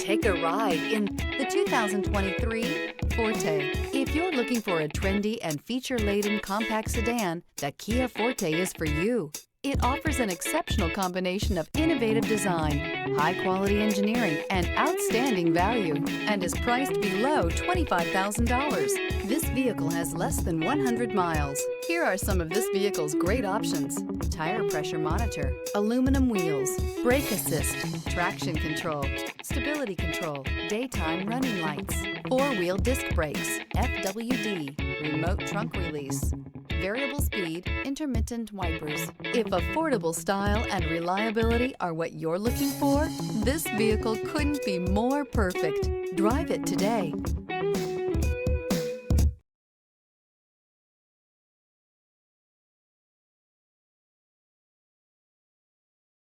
Take a ride in the 2023 Forte. If you're looking for a trendy and feature-laden compact sedan, the Kia Forte is for you. It offers an exceptional combination of innovative design, high-quality engineering, and outstanding value, and is priced below $25,000. This vehicle has less than 100 miles. Here are some of this vehicle's great options: tire pressure monitor, aluminum wheels, brake assist, traction control, stability control, daytime running lights, four-wheel disc brakes, FWD, remote trunk release, variable speed, intermittent wipers. If affordable style and reliability are what you're looking for, this vehicle couldn't be more perfect. Drive it today.